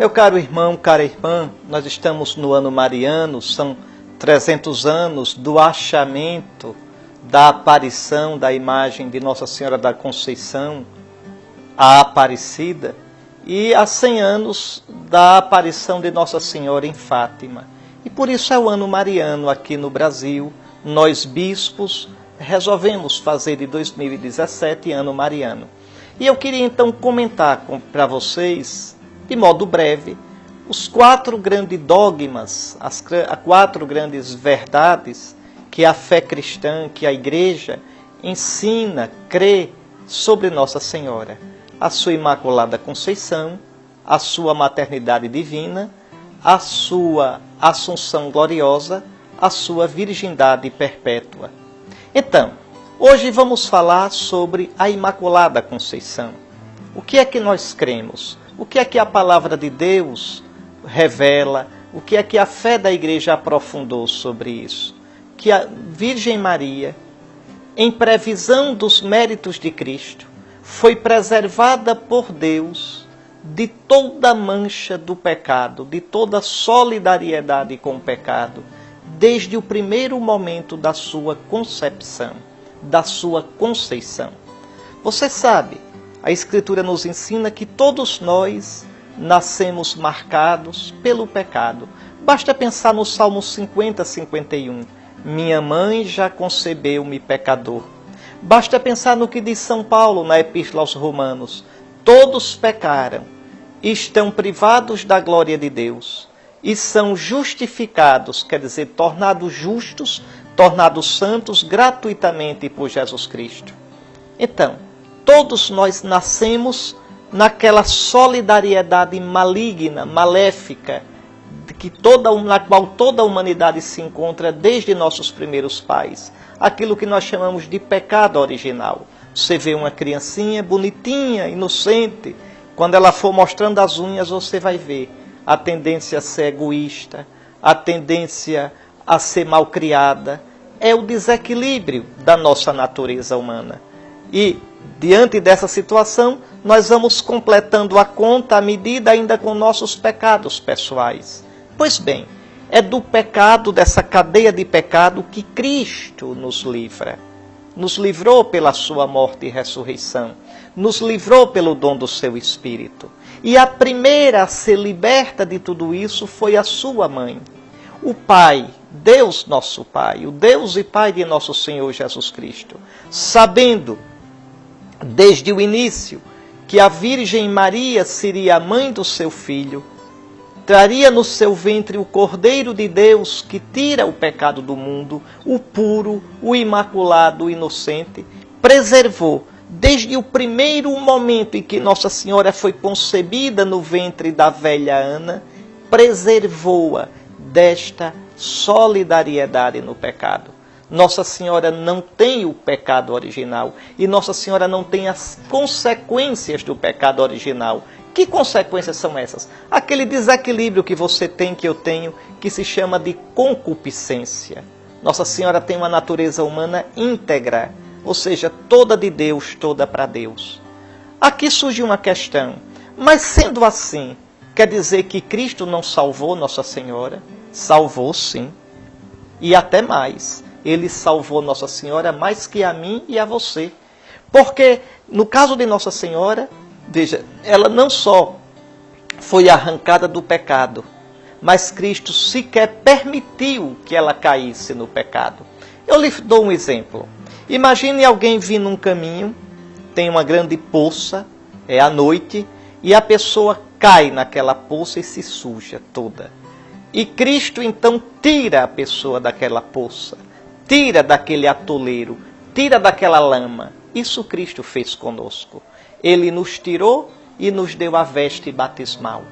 Meu caro irmão, cara irmã, nós estamos no ano mariano, são 300 anos do achamento, da aparição da imagem de Nossa Senhora da Conceição, a Aparecida, e há 100 anos da aparição de Nossa Senhora em Fátima. E por isso é o ano mariano aqui no Brasil. Nós, bispos, resolvemos fazer de 2017 ano mariano. E eu queria então comentar para vocês, de modo breve, os 4 grandes dogmas, as 4 grandes verdades que a fé cristã, que a Igreja ensina, crê sobre Nossa Senhora. A sua Imaculada Conceição, a sua maternidade divina, a sua Assunção gloriosa, a sua virgindade perpétua. Então, hoje vamos falar sobre a Imaculada Conceição. O que é que nós cremos? O que é que a palavra de Deus revela? O que é que a fé da Igreja aprofundou sobre isso? Que a Virgem Maria, em previsão dos méritos de Cristo, foi preservada por Deus de toda mancha do pecado, de toda solidariedade com o pecado, desde o primeiro momento da sua concepção, da sua conceição. Você sabe, a Escritura nos ensina que todos nós nascemos marcados pelo pecado. Basta pensar no Salmo 50, 51. Minha mãe já concebeu-me pecador. Basta pensar no que diz São Paulo na Epístola aos Romanos. Todos pecaram, estão privados da glória de Deus e são justificados, quer dizer, tornados justos, tornados santos gratuitamente por Jesus Cristo. Então, todos nós nascemos naquela solidariedade maligna, maléfica, na qual toda a humanidade se encontra desde nossos primeiros pais. Aquilo que nós chamamos de pecado original. Você vê uma criancinha bonitinha, inocente, quando ela for mostrando as unhas, você vai ver a tendência a ser egoísta, a tendência a ser malcriada. É o desequilíbrio da nossa natureza humana. E, diante dessa situação, nós vamos completando a conta à medida ainda com nossos pecados pessoais. Pois bem, é do pecado, dessa cadeia de pecado, que Cristo nos livra. Nos livrou pela sua morte e ressurreição. Nos livrou pelo dom do seu Espírito. E a primeira a ser liberta de tudo isso foi a sua mãe. O Pai, Deus nosso Pai, o Deus e Pai de nosso Senhor Jesus Cristo, sabendo desde o início que a Virgem Maria seria a mãe do seu Filho, traria no seu ventre o Cordeiro de Deus que tira o pecado do mundo, o puro, o imaculado, o inocente, preservou, desde o primeiro momento em que Nossa Senhora foi concebida no ventre da velha Ana, preservou-a desta solidariedade no pecado. Nossa Senhora não tem o pecado original e Nossa Senhora não tem as consequências do pecado original. Que consequências são essas? Aquele desequilíbrio que você tem, que eu tenho, que se chama de concupiscência. Nossa Senhora tem uma natureza humana íntegra, ou seja, toda de Deus, toda para Deus. Aqui surge uma questão, mas sendo assim, quer dizer que Cristo não salvou Nossa Senhora? Salvou sim, e até mais. Ele salvou Nossa Senhora mais que a mim e a você. Porque, no caso de Nossa Senhora, veja, ela não só foi arrancada do pecado, mas Cristo sequer permitiu que ela caísse no pecado. Eu lhe dou um exemplo. Imagine alguém vir num caminho, tem uma grande poça, é à noite, e a pessoa cai naquela poça e se suja toda. E Cristo então tira a pessoa daquela poça, tira daquele atoleiro, tira daquela lama. Isso Cristo fez conosco. Ele nos tirou e nos deu a veste batismal.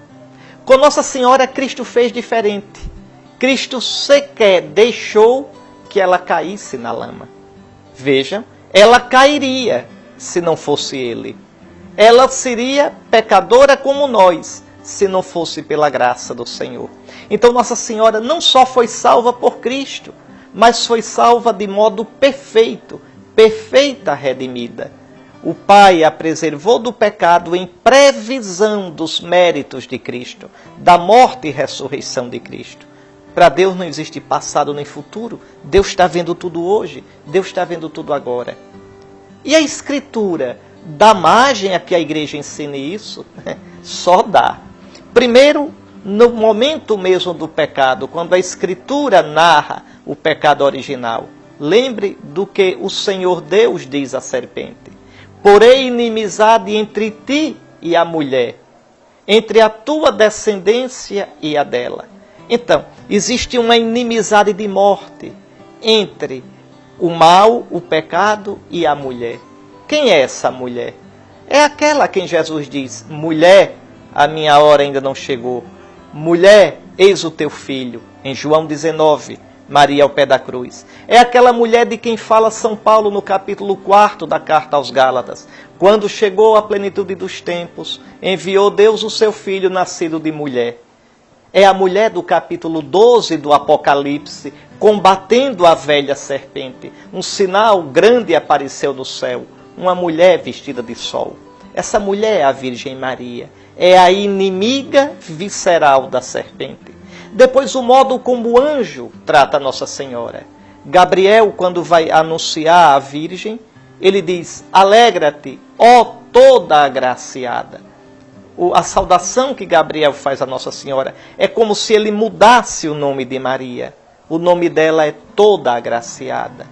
Com Nossa Senhora, Cristo fez diferente. Cristo sequer deixou que ela caísse na lama. Vejam, ela cairia se não fosse Ele. Ela seria pecadora como nós, se não fosse pela graça do Senhor. Então Nossa Senhora não só foi salva por Cristo, mas foi salva de modo perfeito, perfeita redimida. O Pai a preservou do pecado em previsão dos méritos de Cristo, da morte e ressurreição de Cristo. Para Deus não existe passado nem futuro. Deus está vendo tudo hoje. Deus está vendo tudo agora. E a Escritura dá margem a que a igreja ensine isso? Só dá. Primeiro, no momento mesmo do pecado, quando a Escritura narra o pecado original, lembre do que o Senhor Deus diz à serpente. Porém inimizade entre ti e a mulher, entre a tua descendência e a dela. Então, existe uma inimizade de morte entre o mal, o pecado e a mulher. Quem é essa mulher? É aquela a quem Jesus diz: mulher, a minha hora ainda não chegou. Mulher, eis o teu filho. Em João 19, Maria ao pé da cruz. É aquela mulher de quem fala São Paulo no capítulo 4 da carta aos Gálatas. Quando chegou a plenitude dos tempos, enviou Deus o seu filho nascido de mulher. É a mulher do capítulo 12 do Apocalipse, combatendo a velha serpente. Um sinal grande apareceu no céu, uma mulher vestida de sol. Essa mulher é a Virgem Maria, é a inimiga visceral da serpente. Depois, o modo como o anjo trata Nossa Senhora. Gabriel, quando vai anunciar a Virgem, ele diz: alegra-te, ó toda agraciada. A saudação que Gabriel faz a Nossa Senhora é como se ele mudasse o nome de Maria. O nome dela é toda agraciada,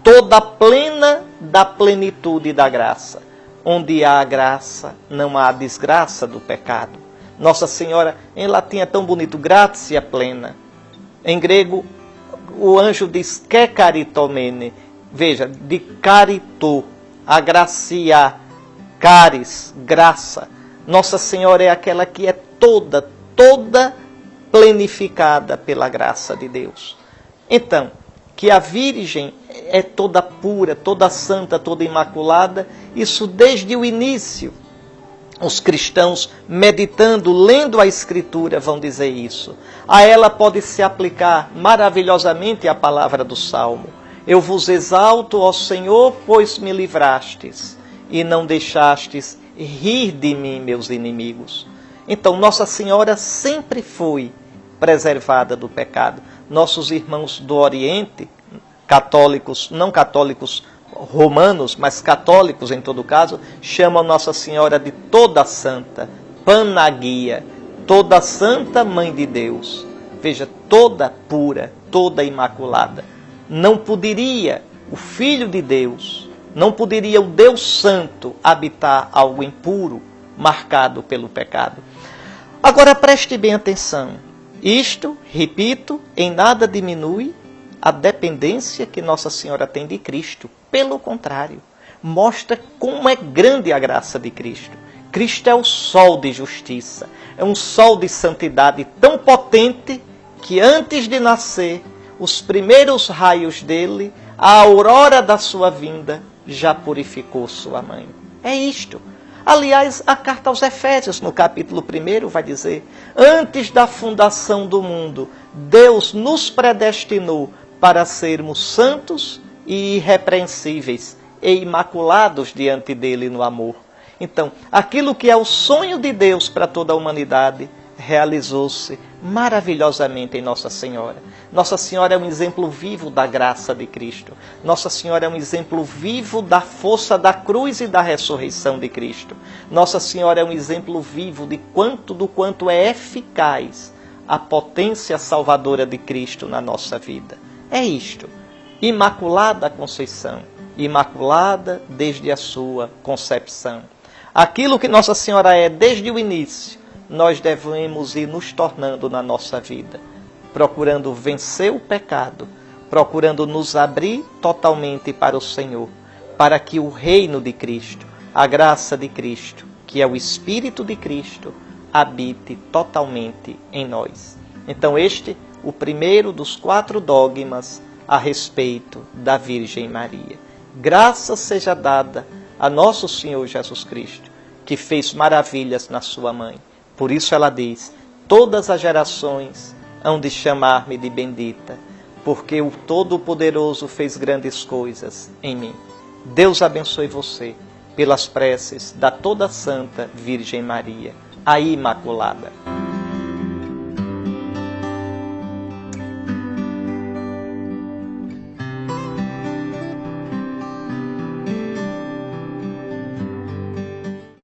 toda plena da plenitude da graça. Onde há graça, não há desgraça do pecado. Nossa Senhora, em latim é tão bonito, gratia plena. Em grego, o anjo diz que caritomene. Veja, de carito, agracia, caris, graça. Nossa Senhora é aquela que é toda plenificada pela graça de Deus. Então, que a Virgem é toda pura, toda santa, toda imaculada, isso desde o início. Os cristãos, meditando, lendo a Escritura, vão dizer isso. A ela pode se aplicar maravilhosamente a palavra do Salmo. Eu vos exalto, ó Senhor, pois me livrastes, e não deixastes rir de mim, meus inimigos. Então, Nossa Senhora sempre foi preservada do pecado. Nossos irmãos do Oriente, católicos, não católicos romanos, mas católicos em todo caso, chamam Nossa Senhora de toda santa, Panagia, toda santa mãe de Deus. Veja, toda pura, toda imaculada. Não poderia o Filho de Deus, não poderia o Deus Santo habitar algo impuro, marcado pelo pecado. Agora preste bem atenção. Isto, repito, em nada diminui a dependência que Nossa Senhora tem de Cristo. Pelo contrário, mostra como é grande a graça de Cristo. Cristo é o sol de justiça, é um sol de santidade tão potente que antes de nascer, os primeiros raios dele, a aurora da sua vinda, já purificou sua mãe. É isto. Aliás, a carta aos Efésios, no capítulo 1, vai dizer: antes da fundação do mundo, Deus nos predestinou para sermos santos e irrepreensíveis e imaculados diante dele no amor. Então, aquilo que é o sonho de Deus para toda a humanidade, realizou-se maravilhosamente em Nossa Senhora. Nossa Senhora é um exemplo vivo da graça de Cristo. Nossa Senhora é um exemplo vivo da força da cruz e da ressurreição de Cristo. Nossa Senhora é um exemplo vivo do quanto é eficaz a potência salvadora de Cristo na nossa vida. É isto. Imaculada Conceição, imaculada desde a sua concepção. Aquilo que Nossa Senhora é desde o início, nós devemos ir nos tornando na nossa vida, procurando vencer o pecado, procurando nos abrir totalmente para o Senhor, para que o reino de Cristo, a graça de Cristo, que é o Espírito de Cristo, habite totalmente em nós. Então este, o primeiro dos 4 dogmas a respeito da Virgem Maria. Graça seja dada a nosso Senhor Jesus Cristo, que fez maravilhas na sua mãe. Por isso ela diz: todas as gerações hão de chamar-me de bendita, porque o Todo-Poderoso fez grandes coisas em mim. Deus abençoe você. pelas preces da toda Santa Virgem Maria, a Imaculada.